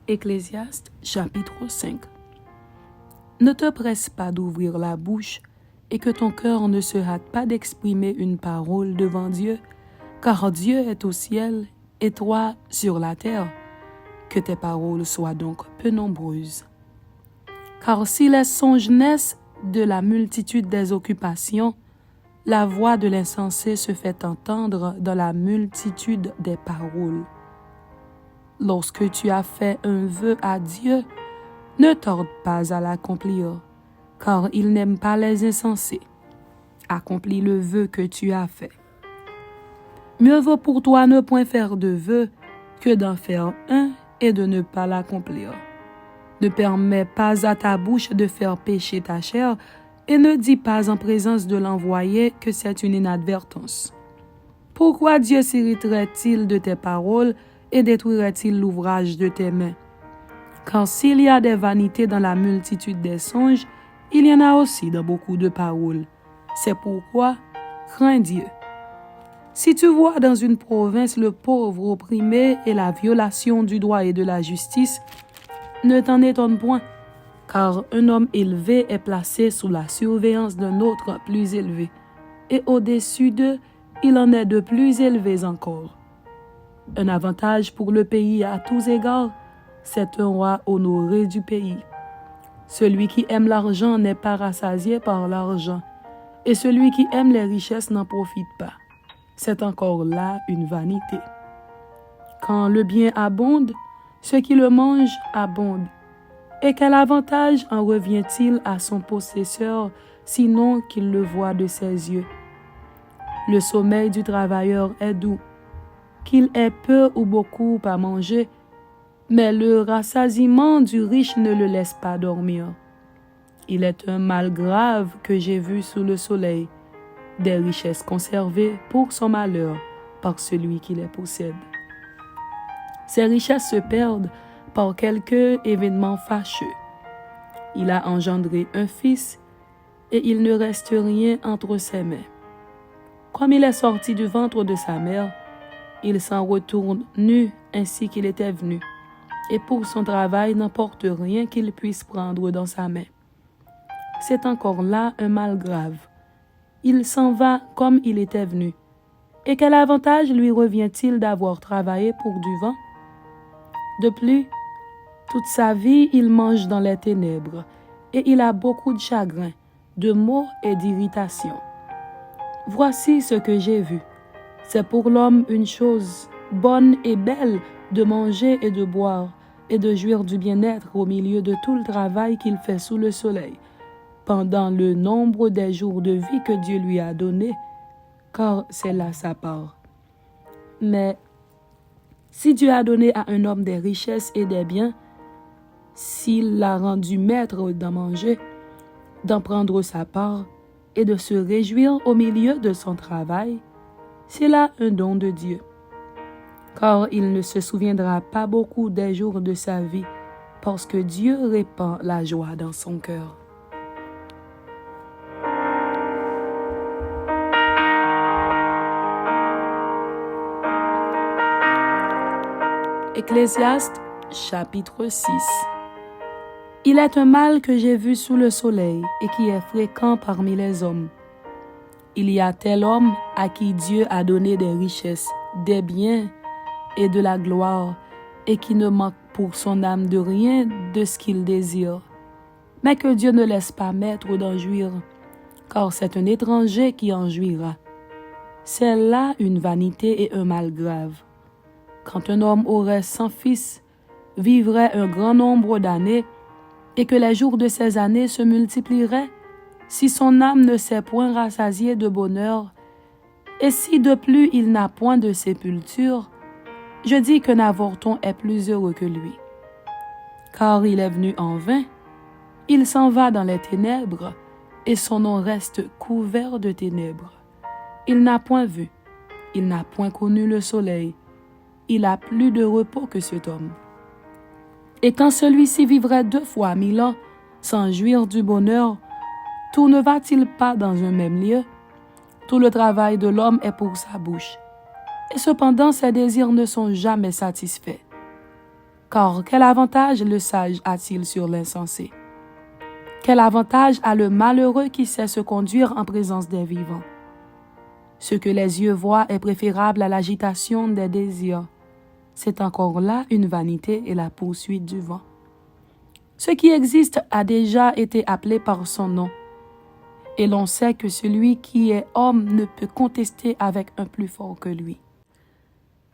Ecclésiaste chapitre 5. Ne te presse pas d'ouvrir la bouche et que ton cœur ne se hâte pas d'exprimer une parole devant Dieu, car Dieu est au ciel et toi sur la terre. Que tes paroles soient donc peu nombreuses. Car si les songes naissent de la multitude des occupations, la voix de l'insensé se fait entendre dans la multitude des paroles. Lorsque tu as fait un vœu à Dieu, ne tarde pas à l'accomplir, car il n'aime pas les insensés. Accomplis le vœu que tu as fait. Mieux vaut pour toi ne point faire de vœu que d'en faire un et de ne pas l'accomplir. Ne permets pas à ta bouche de faire pécher ta chair et ne dis pas en présence de l'envoyé que c'est une inadvertance. Pourquoi Dieu s'irriterait-il de tes paroles et détruirait-il l'ouvrage de tes mains? Car s'il y a des vanités dans la multitude des songes, il y en a aussi dans beaucoup de paroles. C'est pourquoi, crains Dieu. Si tu vois dans une province le pauvre opprimé et la violation du droit et de la justice, ne t'en étonne point, car un homme élevé est placé sous la surveillance d'un autre plus élevé, et au-dessus d'eux, il en est de plus élevés encore. Un avantage pour le pays à tous égards, c'est un roi honoré du pays. Celui qui aime l'argent n'est pas rassasié par l'argent, et celui qui aime les richesses n'en profite pas. C'est encore là une vanité. Quand le bien abonde, ceux qui le mangent abondent. Et quel avantage en revient-il à son possesseur, sinon qu'il le voit de ses yeux? Le sommeil du travailleur est doux, qu'il ait peu ou beaucoup à manger, mais le rassasiement du riche ne le laisse pas dormir. Il est un mal grave que j'ai vu sous le soleil, des richesses conservées pour son malheur par celui qui les possède. Ces richesses se perdent par quelque événement fâcheux. Il a engendré un fils et il ne reste rien entre ses mains. Comme il est sorti du ventre de sa mère, il s'en retourne nu ainsi qu'il était venu, et pour son travail n'emporte rien qu'il puisse prendre dans sa main. C'est encore là un mal grave. Il s'en va comme il était venu. Et quel avantage lui revient-il d'avoir travaillé pour du vent? De plus, toute sa vie, il mange dans les ténèbres, et il a beaucoup de chagrin, de maux et d'irritation. Voici ce que j'ai vu. C'est pour l'homme une chose bonne et belle de manger et de boire, et de jouir du bien-être au milieu de tout le travail qu'il fait sous le soleil, pendant le nombre des jours de vie que Dieu lui a donné, car c'est là sa part. Mais si Dieu a donné à un homme des richesses et des biens, s'il l'a rendu maître d'en manger, d'en prendre sa part et de se réjouir au milieu de son travail, c'est là un don de Dieu. Car il ne se souviendra pas beaucoup des jours de sa vie, parce que Dieu répand la joie dans son cœur. Ecclésiaste chapitre 6. Il est un mal que j'ai vu sous le soleil et qui est fréquent parmi les hommes. Il y a tel homme à qui Dieu a donné des richesses, des biens et de la gloire, et qui ne manque pour son âme de rien de ce qu'il désire, mais que Dieu ne laisse pas maître d'en jouir, car c'est un étranger qui en jouira. C'est là une vanité et un mal grave. Quand un homme aurait 100 fils, vivrait un grand nombre d'années, et que les jours de ces années se multiplieraient, si son âme ne s'est point rassasiée de bonheur, et si de plus il n'a point de sépulture, je dis qu'un avorton est plus heureux que lui. Car il est venu en vain, il s'en va dans les ténèbres, et son nom reste couvert de ténèbres. Il n'a point vu, il n'a point connu le soleil, il a plus de repos que cet homme. Et quand celui-ci vivrait 2 fois 1000 ans, sans jouir du bonheur, tout ne va-t-il pas dans un même lieu? Tout le travail de l'homme est pour sa bouche, et cependant ses désirs ne sont jamais satisfaits. Car quel avantage le sage a-t-il sur l'insensé? Quel avantage a le malheureux qui sait se conduire en présence des vivants? Ce que les yeux voient est préférable à l'agitation des désirs. C'est encore là une vanité et la poursuite du vent. Ce qui existe a déjà été appelé par son nom, et l'on sait que celui qui est homme ne peut contester avec un plus fort que lui.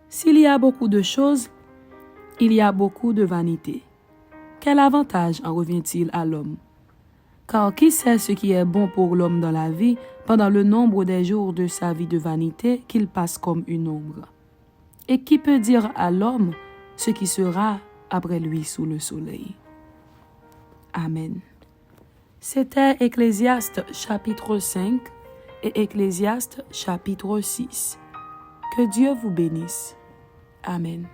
S'il y a beaucoup de choses, il y a beaucoup de vanité. Quel avantage en revient-il à l'homme? Car qui sait ce qui est bon pour l'homme dans la vie pendant le nombre des jours de sa vie de vanité qu'il passe comme une ombre? Et qui peut dire à l'homme ce qui sera après lui sous le soleil? Amen. C'était Ecclésiaste chapitre 5 et Ecclésiaste chapitre 6. Que Dieu vous bénisse. Amen.